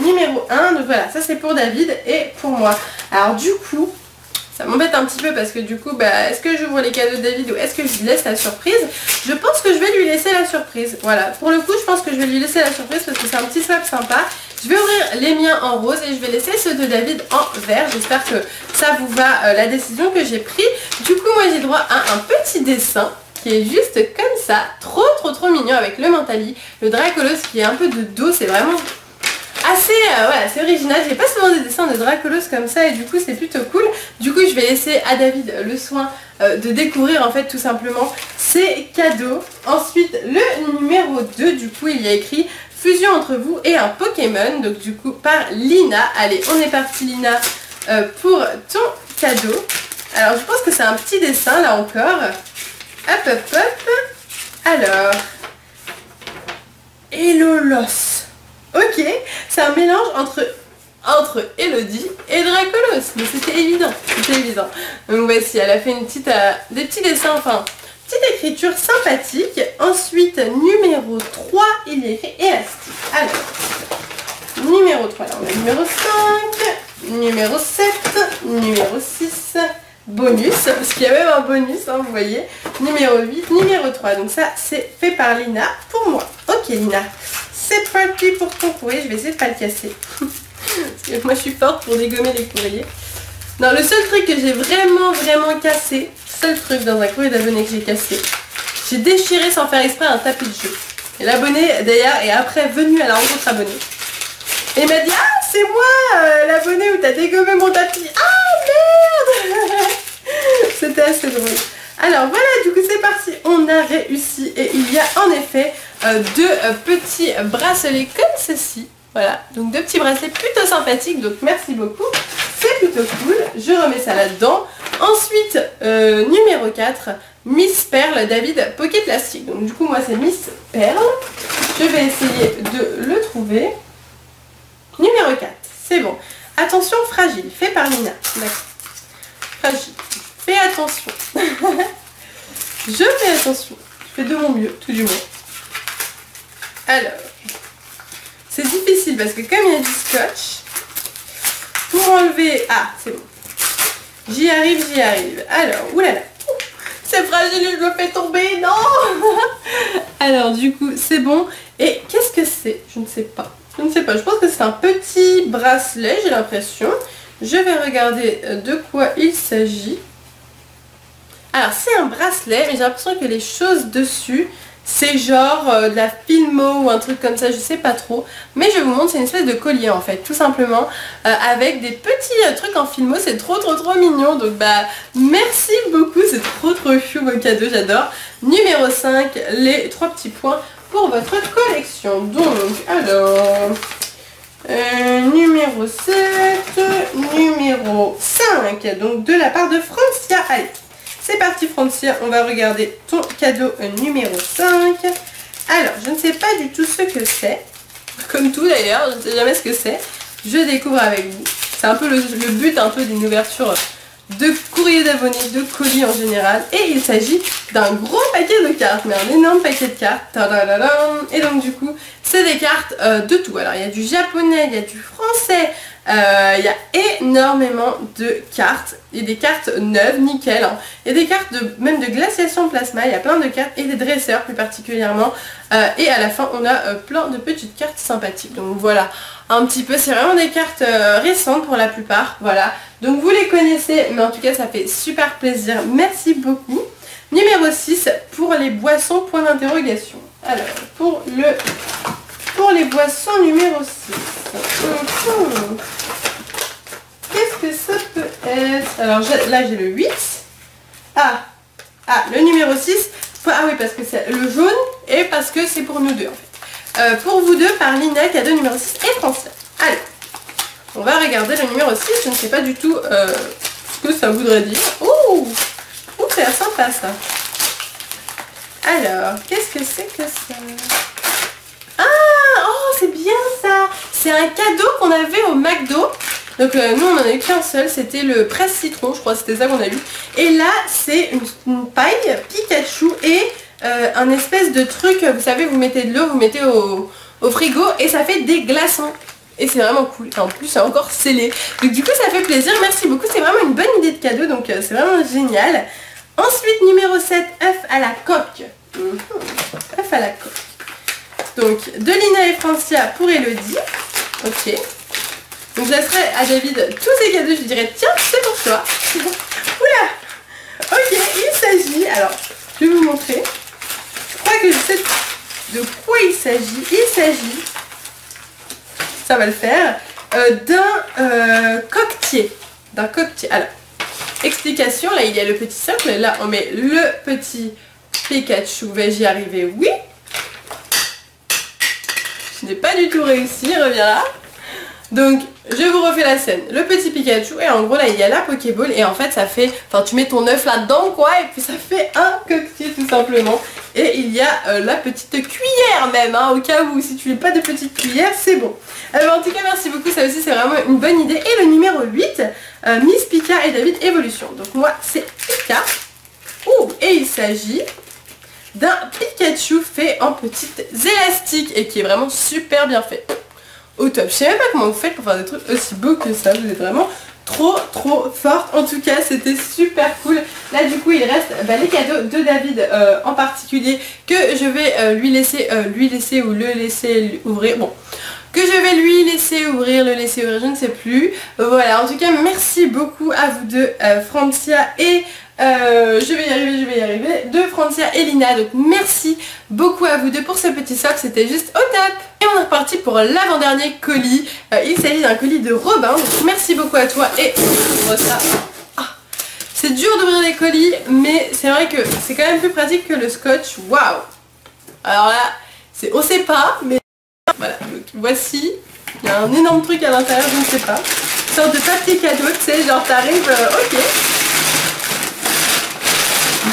numéro 1, donc voilà, ça c'est pour David et pour moi. Alors du coup, ça m'embête un petit peu parce que du coup, bah, est-ce que j'ouvre les cadeaux de David ou est-ce que je lui laisse la surprise? Je pense que je vais lui laisser la surprise. Voilà, pour le coup, je pense que je vais lui laisser la surprise parce que c'est un petit swap sympa. Je vais ouvrir les miens en rose et je vais laisser ceux de David en vert. J'espère que ça vous va, la décision que j'ai prise. Du coup, moi j'ai droit à un petit dessin qui est juste comme ça, trop mignon avec le Mentali, le Dracolos qui est un peu de dos, c'est vraiment assez assez original. J'ai pas souvent des dessins de Dracolos comme ça et du coup c'est plutôt cool. Du coup je vais laisser à David le soin de découvrir en fait tout simplement ces cadeaux. Ensuite le numéro 2, du coup il y a écrit fusion entre vous et un Pokémon, donc du coup par Lina. Allez, on est parti Lina pour ton cadeau. Alors je pense que c'est un petit dessin là encore. Hop hop hop. Alors Elolos. Ok, c'est un mélange entre Elodie et Dracolos. Mais c'était évident, c'était évident. Donc voici, elle a fait une petite, des petits dessins, enfin, petite écriture sympathique. Ensuite, numéro 3, il y a écrit élastique. Alors, numéro 3, là on a numéro 5, numéro 7, numéro 6, bonus, parce qu'il y a même un bonus, hein, vous voyez. Numéro 8, numéro 3. Donc ça, c'est fait par Lina pour moi. Ok Lina. C'est parti pour ton courrier, je vais essayer de pas le casser. Parce que moi je suis forte pour dégommer les courriers. Non, le seul truc que j'ai vraiment cassé, seul truc dans un courrier d'abonné que j'ai cassé, j'ai déchiré sans faire exprès un tapis de jeu. Et l'abonné d'ailleurs est après venu à la rencontre abonnée. Et il m'a dit ah c'est moi l'abonné où t'as dégommé mon tapis. Ah merde. C'était assez drôle. Alors voilà, du coup c'est parti, on a réussi et il y a en effet 2 petits bracelets comme ceci. Voilà, donc 2 petits bracelets plutôt sympathiques, donc merci beaucoup, c'est plutôt cool. Je remets ça là-dedans. Ensuite, numéro 4, Miss Perle David Poké Plastique. Donc du coup moi c'est Miss Perle. Je vais essayer de le trouver. Numéro 4, c'est bon. Attention fragile, fait par Lina. D'accord. Fragile. Fais attention. Je fais attention. Je fais de mon mieux, tout du moins. Alors, c'est difficile parce que comme il y a du scotch, pour enlever... Ah, c'est bon. J'y arrive, j'y arrive. Alors, oulala. C'est fragile, je le fais tomber, non. Alors, du coup, c'est bon. Et qu'est-ce que c'est? Je ne sais pas. Je ne sais pas. Je pense que c'est un petit bracelet, j'ai l'impression. Je vais regarder de quoi il s'agit. Alors, c'est un bracelet, mais j'ai l'impression que les choses dessus, c'est genre de la Filmo ou un truc comme ça, je sais pas trop. Mais je vous montre, c'est une espèce de collier en fait, tout simplement. Avec des petits trucs en Filmo, c'est trop mignon. Donc bah, merci beaucoup, c'est trop chou vos cadeaux, j'adore. Numéro 5, les 3 petits points pour votre collection. Donc, alors... numéro 7, numéro 5, donc de la part de Francia. Allez, c'est parti Francia, on va regarder ton cadeau numéro 5. Alors, je ne sais pas du tout ce que c'est, comme tout d'ailleurs, je ne sais jamais ce que c'est. Je découvre avec vous. C'est un peu le but un peu d'une ouverture de courrier d'abonnés, de colis en général. Et il s'agit d'un gros paquet de cartes, mais un énorme paquet de cartes. Tadadadam. Et donc du coup, c'est des cartes de tout. Alors il y a du japonais, il y a du français, il y a énormément de cartes. Et des cartes neuves, nickel. Hein. Il y a des cartes même de glaciation plasma, il y a plein de cartes et des dresseurs plus particulièrement. Et à la fin, on a plein de petites cartes sympathiques. Donc voilà, un petit peu, c'est vraiment des cartes récentes pour la plupart. Voilà, donc vous les connaissez, mais en tout cas, ça fait super plaisir. Merci beaucoup. Numéro 6, pour les boissons, point d'interrogation. Alors, pour les boissons numéro 6. Qu'est-ce que ça peut être? Alors là j'ai le 8. Ah, le numéro 6. Ah oui, parce que c'est le jaune et parce que c'est pour nous deux en fait. Pour vous deux, par Lina, cadeau numéro 6 et Francia. Allez, on va regarder le numéro 6. Je ne sais pas du tout ce que ça voudrait dire. Ouh, ça a l'air sympa ça. Alors, qu'est-ce que c'est que ça? Ah, oh, c'est bien ça. C'est un cadeau qu'on avait au McDo. Donc nous on en a eu qu'un seul, c'était le presse citron, je crois que c'était ça qu'on a eu. Et là c'est une paille Pikachu et un espèce de truc, vous savez, vous mettez de l'eau, vous mettez au frigo et ça fait des glaçons. Et c'est vraiment cool, et en plus c'est encore scellé. Donc du coup ça fait plaisir, merci beaucoup, c'est vraiment une bonne idée de cadeau, donc c'est vraiment génial. Ensuite numéro 7, œuf à la coque. Œuf à la coque. Donc de Lina et Francia pour Elodie. Ok. Donc je laisserai à David tous ces cadeaux, je lui dirais tiens c'est pour toi. Oula. Ok, il s'agit, alors je vais vous montrer. Je crois que je sais de quoi il s'agit. Il s'agit, ça va le faire, d'un coquetier. D'un coquetier. Alors, explication, là il y a le petit socle, là on met le petit Pikachu. Vais-je y arriver? Oui. Je n'ai pas du tout réussi, reviens là. Donc je vous refais la scène, le petit Pikachu et en gros là il y a la Pokéball et en fait ça fait, enfin tu mets ton œuf là-dedans quoi et puis ça fait un coquetier tout simplement. Et il y a la petite cuillère même, hein, au cas où si tu n'as pas de petite cuillère c'est bon. Alors en tout cas merci beaucoup, ça aussi c'est vraiment une bonne idée. Et le numéro 8, Miss Pika et David Evolution. Donc moi c'est Pika. Oh, et il s'agit d'un Pikachu fait en petites élastiques et qui est vraiment super bien fait. Au top. Je sais même pas comment vous faites pour faire des trucs aussi beaux que ça. Vous êtes vraiment trop forte. En tout cas, c'était super cool. Là, du coup, il reste les cadeaux de David en particulier que je vais lui laisser ou le laisser ouvrir. Bon, que je vais lui laisser ouvrir, le laisser ouvrir, je ne sais plus. Voilà, en tout cas, merci beaucoup à vous deux, Francia et... je vais y arriver, de Francia et Lina. Donc merci beaucoup à vous deux pour ce petit socle, c'était juste au top. Et on est reparti pour l'avant-dernier colis. Il s'agit d'un colis de Robin. Donc merci beaucoup à toi et on ouvre ça. Ah, c'est dur d'ouvrir les colis, mais c'est vrai que c'est quand même plus pratique que le scotch. Waouh. Alors là, on sait pas, mais voilà. Donc voici, il y a un énorme truc à l'intérieur, je ne sais pas. Une sorte de papier cadeau, tu sais, genre t'arrives, ok.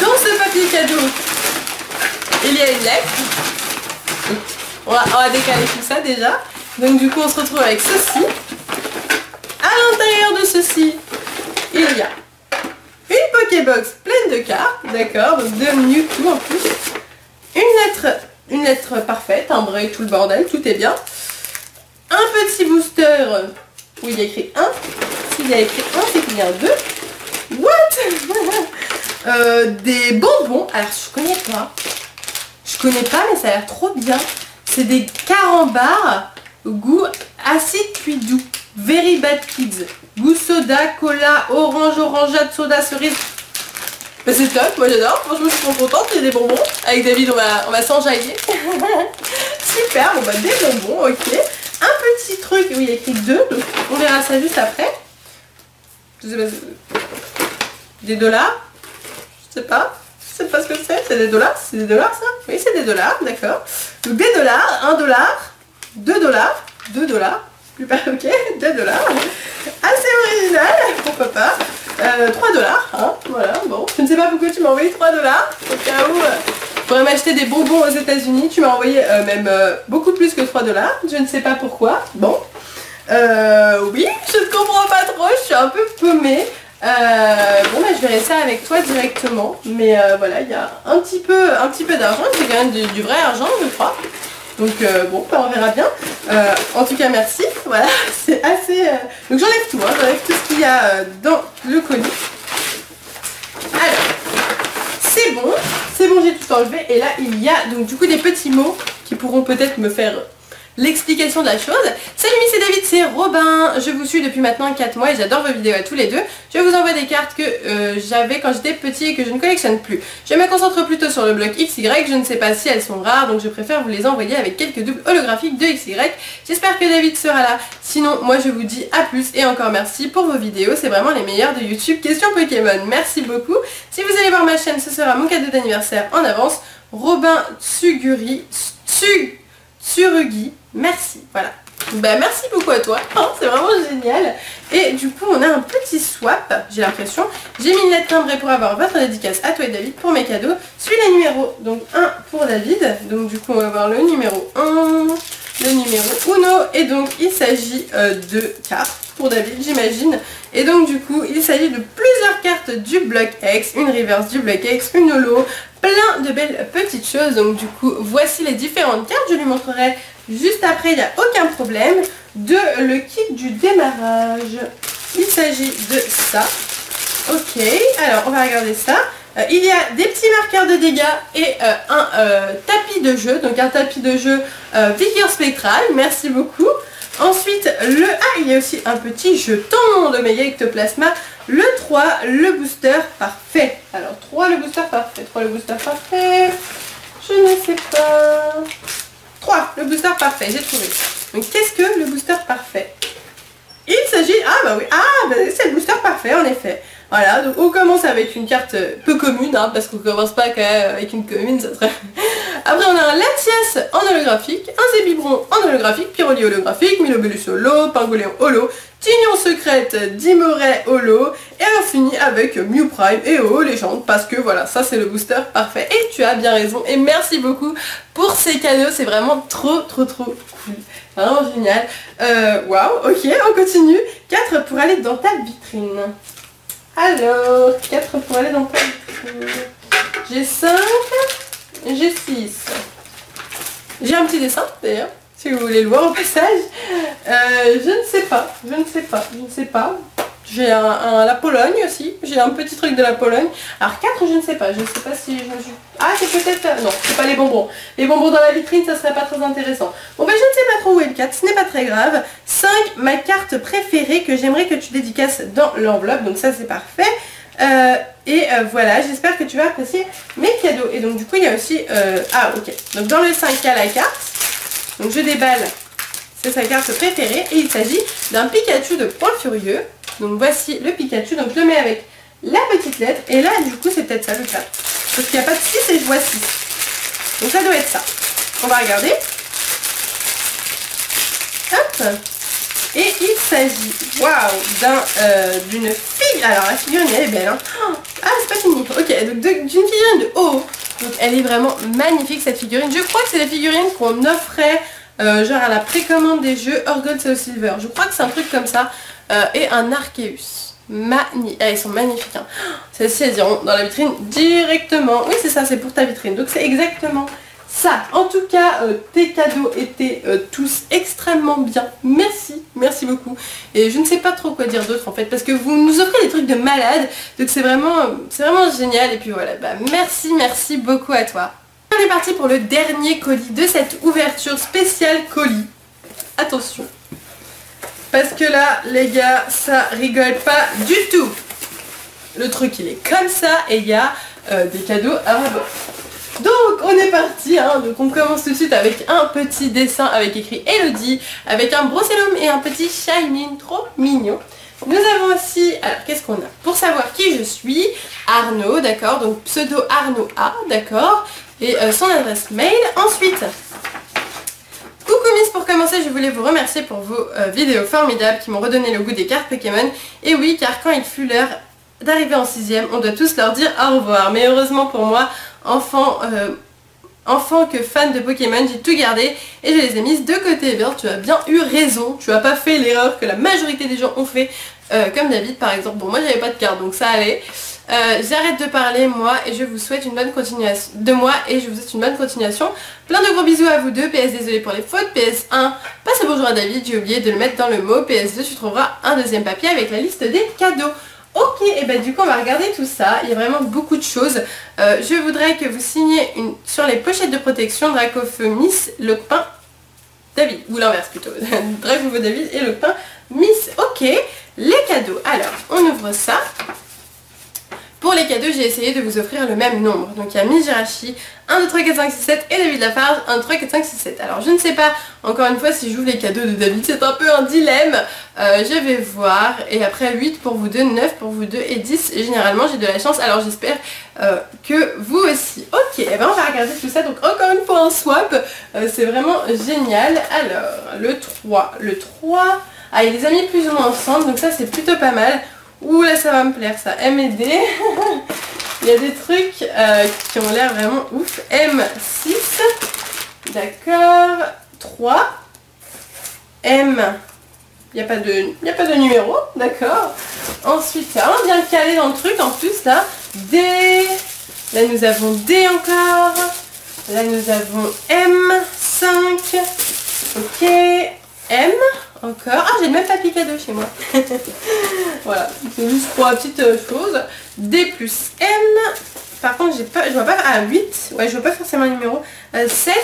Dans ce papier cadeau, il y a une lettre. On va décaler tout ça déjà. Donc du coup on se retrouve avec ceci. À l'intérieur de ceci, il y a une Pokébox pleine de cartes, d'accord, donc de Mewtwo en plus. Une lettre parfaite, un break, tout le bordel, tout est bien. Un petit booster où il y a écrit 1. S'il y a écrit 1, c'est qu'il y a un 2. What? Des bonbons, alors je connais pas, mais ça a l'air trop bien. C'est des carambars goût acide puis doux, Very Bad Kids, goût soda, cola, orange, orangeade, soda, cerise. Bah c'est top, moi j'adore, franchement je suis trop contente, il y a des bonbons. Avec David on va s'enjailler. Super, bon bah des bonbons, ok. Un petit truc où il y a écrit 2, donc on verra ça juste après. Je sais pas, des dollars. Je sais pas ce que c'est des dollars, ça? Oui, c'est des dollars, d'accord. Donc des dollars, 1 dollar, 2 dollars, 2 dollars, super, ok, 2 dollars. Assez original, pourquoi pas. 3 dollars, hein, voilà, bon. Je ne sais pas pourquoi tu m'as envoyé 3 dollars, au cas où je pourrais m'acheter des bonbons aux États-Unis. Tu m'as envoyé même beaucoup plus que 3 dollars, je ne sais pas pourquoi. Bon, oui, je ne comprends pas trop, je suis un peu paumée. Bon bah je verrai ça avec toi directement, mais voilà, il y a un petit peu d'argent, c'est quand même du vrai argent je crois, donc bon bah, on verra bien. En tout cas merci, voilà, c'est assez... Donc j'enlève tout, hein, j'enlève tout ce qu'il y a dans le colis. Alors, c'est bon, j'ai tout enlevé, et là il y a donc du coup des petits mots qui pourront peut-être me faire... l'explication de la chose. Salut, c'est David, c'est Robin. Je vous suis depuis maintenant 4 mois et j'adore vos vidéos à tous les deux. Je vous envoie des cartes que j'avais quand j'étais petit et que je ne collectionne plus. Je me concentre plutôt sur le bloc XY. Je ne sais pas si elles sont rares, donc je préfère vous les envoyer avec quelques doubles holographiques de XY. J'espère que David sera là. Sinon, moi je vous dis à plus et encore merci pour vos vidéos. C'est vraiment les meilleures de YouTube. Question Pokémon. Merci beaucoup. Si vous allez voir ma chaîne, ce sera mon cadeau d'anniversaire en avance. Robin Tsurugi, merci, voilà. Bah merci beaucoup à toi, hein, c'est vraiment génial. Et du coup on a un petit swap, j'ai l'impression. J'ai mis une lettre timbrée pour avoir votre dédicace à toi et David pour mes cadeaux. Suis les numéros, donc 1 pour David, donc du coup on va avoir le numéro 1, le numéro 1, et donc il s'agit de cartes pour David j'imagine. Et donc du coup il s'agit de plusieurs cartes du bloc X, une reverse du bloc X, une holo, plein de belles petites choses. Donc du coup voici les différentes cartes, je lui montrerai juste après, il n'y a aucun problème. De le kit du démarrage, il s'agit de ça. Ok, alors on va regarder ça. Il y a des petits marqueurs de dégâts et un tapis de jeu, donc un tapis de jeu Vigueur Spectrale, merci beaucoup. Ensuite, il y a aussi un petit jeton de méga ectoplasma. Le 3, le booster parfait. Alors 3, le booster parfait. 3, le booster parfait. Je ne sais pas. 3, le booster parfait, j'ai trouvé. Donc qu'est-ce que le booster parfait? Il s'agit... Ah bah oui, c'est le booster parfait en effet. Voilà, donc on commence avec une carte peu commune, hein, parce qu'on commence pas quand même avec une commune, ça serait... Après on a un Latias en holographique, un Zébibron en holographique, Pyroli holographique, Milobellus holo, Pingoléon holo, Tignon secrète, Dimoret holo, et on finit avec Mew Prime et O légende, parce que voilà, ça c'est le booster parfait. Et tu as bien raison, et merci beaucoup pour ces cadeaux, c'est vraiment trop cool. Vraiment génial. Waouh, ok, on continue. 4 pour aller dans ta vitrine. Alors, 4 pour aller dans ta vitrine. J'ai 5, j'ai 6. J'ai un petit dessin d'ailleurs, si vous voulez le voir au passage. Je ne sais pas. J'ai la Pologne aussi, j'ai un petit truc de la Pologne. Alors 4 je ne sais pas si je me suis... Ah c'est peut-être... Non, c'est pas les bonbons. Les bonbons dans la vitrine ça serait pas très intéressant. Bon ben je ne sais pas trop où est le 4, ce n'est pas très grave. 5, ma carte préférée que j'aimerais que tu dédicaces dans l'enveloppe, donc ça c'est parfait. Voilà, j'espère que tu vas apprécier mes cadeaux. Et donc du coup il y a aussi... Ah ok, donc dans le 5 il y a la carte. Donc je déballe, c'est sa carte préférée. Et il s'agit d'un Pikachu de Point Furieux. Donc voici le Pikachu, donc je le mets avec la petite lettre. Et là du coup c'est peut-être ça le 4. Parce qu'il n'y a pas de 6 et je vois 6. Donc ça doit être ça. On va regarder. Hop. Et il s'agit, waouh, d'une fille. Alors la figurine elle est belle, hein. Ah c'est pas fini. Ok, donc d'une figurine de haut. Donc elle est vraiment magnifique cette figurine. Je crois que c'est la figurine qu'on offrait genre à la précommande des jeux Orgold Soul Silver. Je crois que c'est un truc comme ça. et un Arceus. Ils sont magnifiques. Hein. Celles-ci, elles iront dans la vitrine directement. Oui, c'est ça, c'est pour ta vitrine. Donc c'est exactement ça. En tout cas, tes cadeaux étaient tous extrêmement bien. Merci, merci beaucoup. Et je ne sais pas trop quoi dire d'autre en fait, parce que vous nous offrez des trucs de malade. Donc c'est vraiment génial. Et puis voilà, bah, merci beaucoup à toi. On est parti pour le dernier colis de cette ouverture spéciale colis. Attention. Parce que là, les gars, ça rigole pas du tout. Le truc, il est comme ça et il y a des cadeaux à bord. Donc, on est parti. Hein. Donc, on commence tout de suite avec un petit dessin avec écrit Elodie, avec un Brocellum et un petit Shining, trop mignon. Nous avons aussi, alors qu'est-ce qu'on a? Pour savoir qui je suis, Arnaud, d'accord, donc pseudo Arnaud A, d'accord, et son adresse mail. Ensuite, coucou Miss, pour commencer je voulais vous remercier pour vos vidéos formidables qui m'ont redonné le goût des cartes Pokémon. Et oui, car quand il fut l'heure d'arriver en 6ème, on doit tous leur dire au revoir. Mais heureusement pour moi, enfant que fan de Pokémon, j'ai tout gardé et je les ai mises de côté. Eh bien, tu as bien eu raison, tu n'as pas fait l'erreur que la majorité des gens ont fait, comme David par exemple. Bon, moi j'avais pas de carte donc ça allait. J'arrête de parler moi et je vous souhaite une bonne continuation Plein de gros bisous à vous deux. PS désolé pour les fautes. PS1 passe le bonjour à David, j'ai oublié de le mettre dans le mot. PS2 tu trouveras un deuxième papier avec la liste des cadeaux. Ok, et bah du coup on va regarder tout ça, il y a vraiment beaucoup de choses. Je voudrais que vous signiez sur les pochettes de protection Dracofeu Miss Loquepin David, ou l'inverse plutôt, Dracofeu David et Loquepin Miss. Ok, les cadeaux, alors on ouvre ça. Pour les cadeaux, j'ai essayé de vous offrir le même nombre. Donc il y a Miss Jirachi, 1, 2, 3, 4, 5, 6, 7 et David Lafarge, 1, 2, 3, 4, 5, 6, 7. Alors je ne sais pas, encore une fois, si j'ouvre les cadeaux de David, c'est un peu un dilemme. Je vais voir. Et après 8 pour vous deux, 9 pour vous deux et 10. Et généralement j'ai de la chance, alors j'espère que vous aussi. Ok, et ben on va regarder tout ça. Donc encore une fois un swap, c'est vraiment génial. Alors le 3, ah il les a mis plus ou moins ensemble, donc ça c'est plutôt pas mal. Ouh là ça va me plaire ça, M et D. Il y a des trucs qui ont l'air vraiment ouf. M6, d'accord, 3, M, il n'y a pas de numéro, d'accord. Ensuite c'est vraiment bien calé dans le truc en plus là. D, là nous avons D encore. Là nous avons M5, ok, M. Encore. Ah, j'ai le même papier cadeau chez moi. Voilà, c'est juste pour la petite chose. D plus M. Par contre, je vois pas. Ah, 8. Ouais, je vois pas forcément le numéro. 7.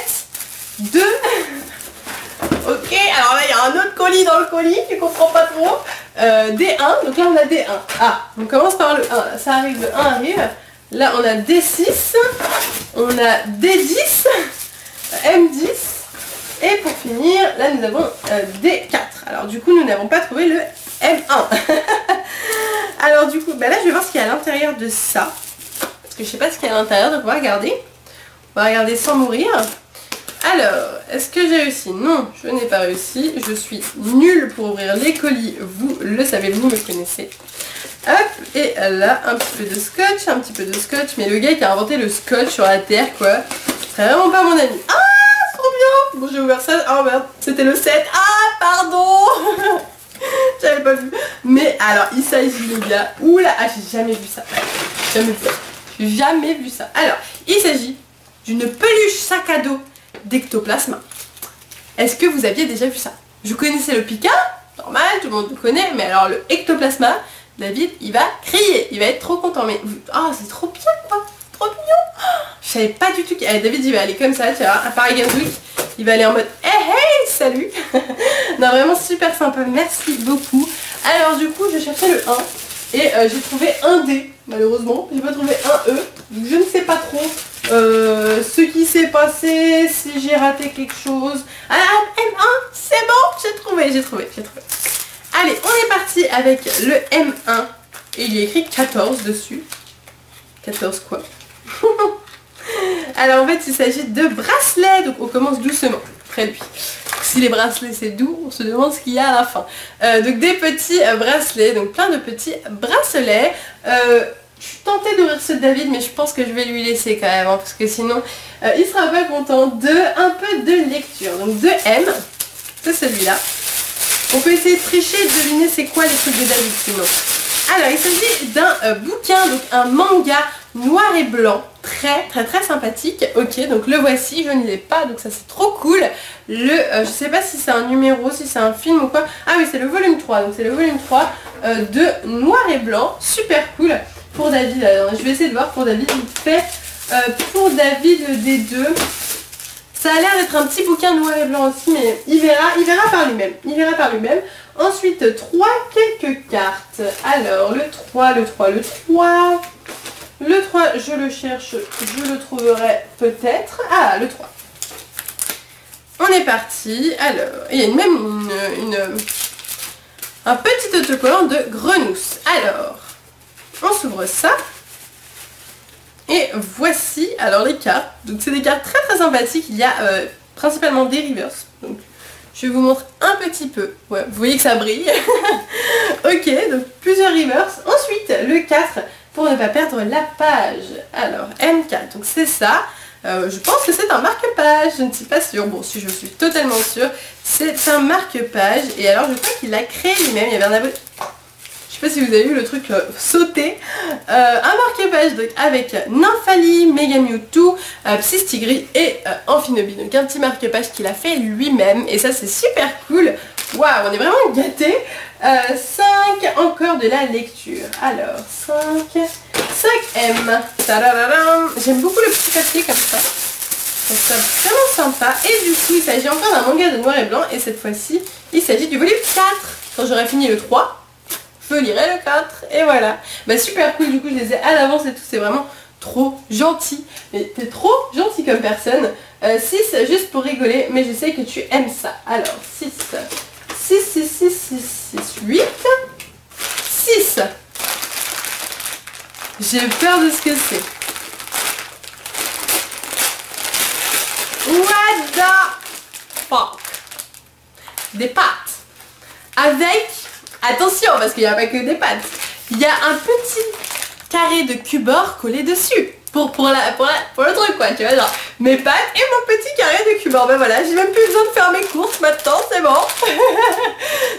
2. Ok, alors là, il y a un autre colis dans le colis. Tu comprends pas trop. D1. Donc là, on a D1. Ah, on commence par le 1. Ça arrive, le 1 arrive. Là, on a D6. On a D10. M10. Et pour finir, là nous avons D4. Alors du coup nous n'avons pas trouvé le M1. Alors du coup, bah là je vais voir ce qu'il y a à l'intérieur de ça. Parce que je sais pas ce qu'il y a à l'intérieur, donc on va regarder. On va regarder sans mourir. Alors, est-ce que j'ai réussi? Non, je n'ai pas réussi. Je suis nulle pour ouvrir les colis. Vous le savez, vous me connaissez. Hop, et là, un petit peu de scotch, mais le gars qui a inventé le scotch sur la terre, quoi. C'est vraiment pas mon ami. Ah, trop bien. Bon, j'ai ouvert ça. Oh merde, c'était le 7. Ah, pardon. J'avais pas vu. Mais alors, il s'agit, les gars. Oula, ah, j'ai jamais vu ça. Jamais vu ça. Alors, il s'agit d'une peluche sac à dos d'ectoplasma. Est-ce que vous aviez déjà vu ça? Je connaissais le Pika, normal, tout le monde le connaît, mais alors le ectoplasma, David, il va crier, il va être trop content. Mais oh, c'est trop bien quoi, trop mignon. Je savais pas du tout que David il va aller comme ça, tu vois, à Paris Games Week, il va aller en mode hey hey, salut. Non, vraiment super sympa, merci beaucoup. Alors du coup, je cherchais le 1 et j'ai trouvé un D, malheureusement, j'ai pas trouvé un E, donc je ne sais pas trop ce qui s'est passé, si j'ai raté quelque chose. Ah, M1, c'est bon, j'ai trouvé. Allez, on est parti avec le M1 et il y a écrit 14 dessus. 14 quoi? Alors en fait il s'agit de bracelets, donc on commence doucement, près de lui. Si les bracelets c'est doux, on se demande ce qu'il y a à la fin. Donc des petits bracelets, donc plein de petits bracelets. Je suis tentée d'ouvrir ceux de David, mais je pense que je vais lui laisser quand même, hein, parce que sinon il sera pas content. Un peu de lecture. Donc de M, c'est celui-là. On peut essayer de tricher et de deviner c'est quoi les trucs de David sinon. Alors il s'agit d'un bouquin, donc un manga noir et blanc, très sympathique. Ok, donc le voici, je ne l'ai pas, donc ça c'est trop cool. Je sais pas si c'est un numéro, si c'est un film ou quoi. Ah oui, c'est le volume 3, donc c'est le volume 3 de noir et blanc, super cool pour David. Alors je vais essayer de voir pour David vite fait. Pour David D2, ça a l'air d'être un petit bouquin noir et blanc aussi, mais il verra par lui-même. Il verra par lui-même. Ensuite, quelques cartes. Alors, le 3, le 3, le 3. Le 3, je le cherche, je le trouverai peut-être. Ah, le 3. On est parti. Alors, il y a même un petit autocollant de Grenousse. Alors, on s'ouvre ça. Et voici alors les cartes. Donc c'est des cartes très sympathiques. Il y a principalement des reverse. Donc je vous montre un petit peu. Ouais, vous voyez que ça brille. Ok, donc plusieurs reverse. Ensuite le 4 pour ne pas perdre la page. Alors M4, donc c'est ça. Je pense que c'est un marque-page, je ne suis pas sûre. Bon, si je suis totalement sûre, c'est un marque-page. Et alors je crois qu'il l'a créé lui-même. Il y avait un abonné. Je sais pas si vous avez vu le truc sauter. Un marque-page avec Nymphali, Mega Mewtwo, Psystigris et Amphinobi. Donc un petit marque-page qu'il a fait lui-même. Et ça c'est super cool. Waouh, on est vraiment gâtés. 5 encore de la lecture. Alors 5M. J'aime beaucoup le petit papier comme ça. Donc c'est vraiment sympa. Et du coup il s'agit encore d'un manga de noir et blanc. Et cette fois-ci il s'agit du volume 4. Quand j'aurai fini le 3. Je lirai le 4 et voilà. Bah super cool, du coup je les ai à l'avance et tout, c'est vraiment trop gentil. Mais t'es trop gentil comme personne. 6 juste pour rigoler, mais je sais que tu aimes ça. Alors 6, 8, 6. J'ai peur de ce que c'est. What the fuck? Des pâtes. Avec... Attention, parce qu'il n'y a pas que des pâtes. Il y a un petit carré de Cubor collé dessus. Pour le truc quoi, tu vois, genre mes pâtes et mon petit carré de Cubor. Ben voilà, j'ai même plus besoin de faire mes courses maintenant, c'est bon.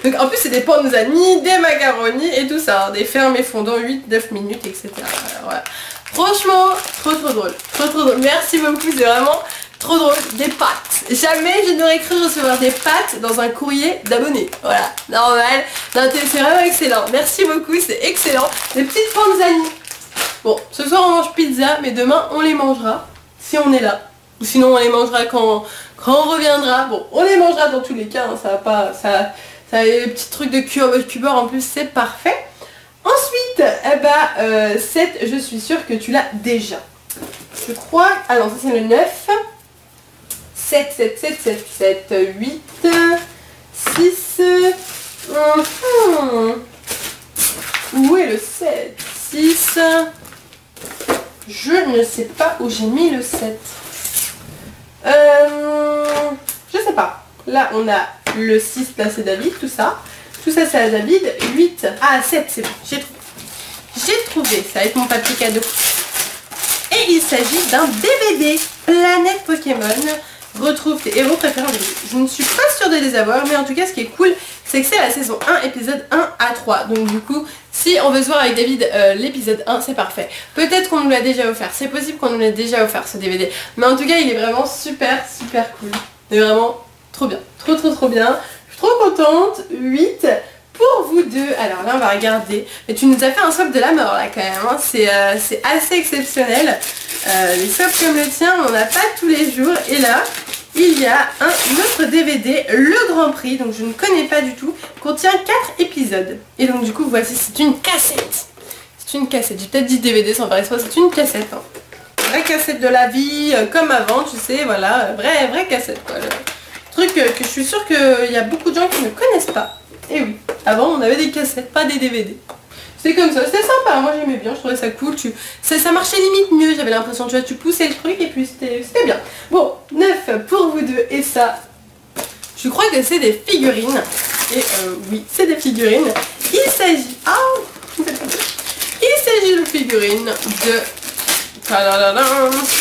Donc en plus c'est des panzani, des macaronis et tout ça, hein, des fermes et fondants 8-9 minutes, etc. Alors, voilà. Franchement, trop drôle. Trop drôle. Merci beaucoup, c'est vraiment... trop drôle, des pâtes. Jamais je n'aurais cru recevoir des pâtes dans un courrier d'abonnés. Voilà, normal. C'est vraiment excellent. Merci beaucoup, c'est excellent. Des petites panzani. Bon, ce soir on mange pizza, mais demain on les mangera. Si on est là. Ou sinon on les mangera quand on reviendra. Bon, on les mangera dans tous les cas. Hein, ça va pas... Ça a les petits trucs de Cubor en plus, c'est parfait. Ensuite, 7, je suis sûre que tu l'as déjà. Je crois... Ah non, ça c'est le 9. 7, 7, 7, 7, 7, 8, 6, où est le 7? 6, je ne sais pas où j'ai mis le 7. Je sais pas. Là on a le 6, là c'est David, tout ça. Tout ça c'est à David. 8, ah 7 c'est bon, j'ai trouvé. J'ai trouvé, ça va être mon papier cadeau. Et il s'agit d'un DVD, Planète Pokémon. Retrouve tes héros préférés en DVD. Je ne suis pas sûre de les avoir, mais en tout cas ce qui est cool, c'est que c'est la saison 1, épisode 1 à 3. Donc du coup, si on veut se voir avec David l'épisode 1, c'est parfait. Peut-être qu'on nous l'a déjà offert, c'est possible qu'on nous l'ait déjà offert ce DVD. Mais en tout cas, il est vraiment super cool. Il est vraiment trop bien, trop bien. Je suis trop contente. 8 pour vous deux. Alors là, on va regarder. Mais tu nous as fait un swap de la mort là quand même. Hein. C'est assez exceptionnel. Les swaps comme le tien, on n'en a pas tous les jours. Et là, il y a un autre DVD, Le Grand Prix, donc je ne connais pas du tout, contient 4 épisodes. Et donc du coup, voici, c'est une cassette. C'est une cassette. J'ai peut-être dit DVD sans faire exprès, c'est une cassette. Hein. Vraie cassette de la vie, comme avant, tu sais, voilà, vraie cassette. Quoi. Le truc que je suis sûre qu'il y a beaucoup de gens qui ne connaissent pas. Et oui, avant on avait des cassettes, pas des DVD. C'est comme ça, c'était sympa, moi j'aimais bien, je trouvais ça cool, ça marchait limite mieux, j'avais l'impression, tu vois, tu poussais le truc et puis c'était bien. Bon, 9 pour vous deux, et ça, je crois que c'est des figurines. Et oui, c'est des figurines. Il s'agit... il s'agit de figurines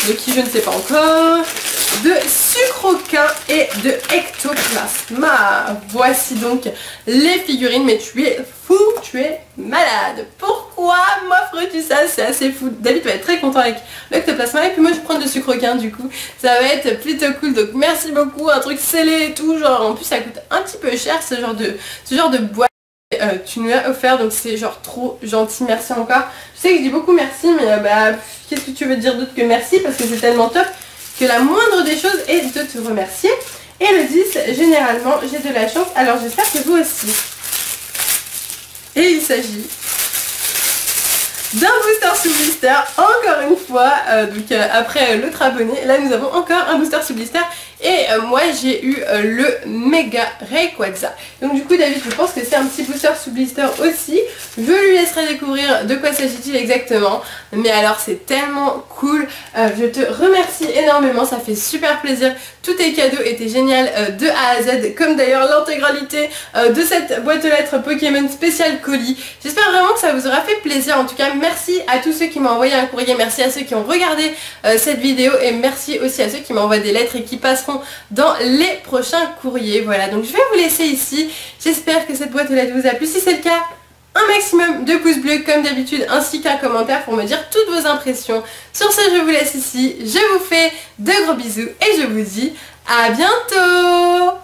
de qui je ne sais pas encore. de Sucroquin et de Ectoplasma. Voici donc les figurines, mais tu es fou, tu es malade. Pourquoi m'offres-tu ça? C'est assez fou. David va être très content avec l'Ectoplasma et puis moi je prends le Sucroquin du coup. Ça va être plutôt cool, donc merci beaucoup. Un truc scellé et tout, genre en plus ça coûte un petit peu cher ce genre de boîte. Tu nous l'as offert, donc c'est genre trop gentil, merci encore. Je sais que je dis beaucoup merci, mais qu'est-ce que tu veux dire d'autre que merci, parce que c'est tellement top que la moindre des choses est de te remercier. Et le 10, généralement j'ai de la chance, alors j'espère que vous aussi. Et il s'agit d'un booster sous blister, encore une fois, après l'autre abonné, là nous avons encore un booster sous blister. Et moi j'ai eu le Mega Rayquaza. Donc du coup David, je pense que c'est un petit booster sous blister aussi. Je lui laisserai découvrir de quoi s'agit-il exactement. Mais alors c'est tellement cool. Je te remercie énormément, ça fait super plaisir. Tous tes cadeaux étaient géniaux de A à Z, comme d'ailleurs l'intégralité de cette boîte aux lettres Pokémon spécial colis. J'espère vraiment que ça vous aura fait plaisir. En tout cas, merci à tous ceux qui m'ont envoyé un courrier, merci à ceux qui ont regardé cette vidéo et merci aussi à ceux qui m'envoient des lettres et qui passeront dans les prochains courriers. Voilà, donc je vais vous laisser ici. J'espère que cette boîte aux lettres vous a plu. Si c'est le cas, un maximum de pouces bleus comme d'habitude, ainsi qu'un commentaire pour me dire toutes vos impressions. Sur ce, je vous laisse ici. Je vous fais de gros bisous et je vous dis à bientôt.